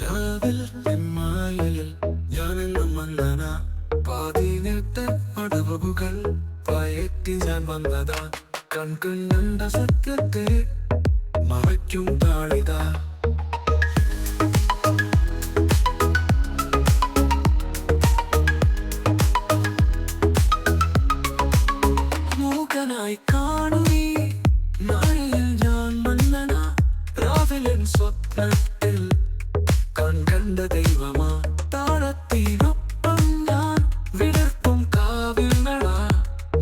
രാവിൽ മായയിൽ ഞാനെന്നും വന്നനാ 18 അടവുകൾ പയറ്റി ഞാൻ വന്നതാ കൺകണ്ട സത്യത്തെ മറയ്ക്കും താളിതാ മൂകനായി കാണുവീ മായയിൽ ഞാൻ മന്നനാ രാവിലെ സ്വപ്നത്തിൽ കണ്ട ദൈവമാ താളത്തിനൊപ്പം ഞാൻ വിടർത്തും കാവ്യങ്ങള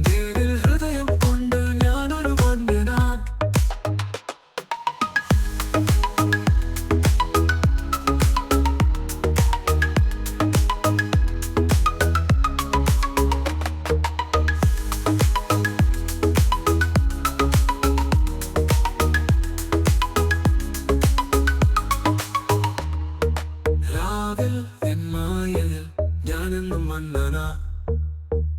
നേരിൽ ഹൃദയം കൊണ്ട് ഞാനൊരു മന്നനാ ഞാനെന്നും വന്നനാ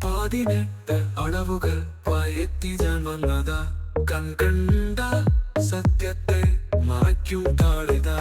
18 അളവുകൾ പയറ്റി ഞാൻ വന്നതാ കൺകണ്ട സത്യത്തെ മറയ്ക്കും താളിതാ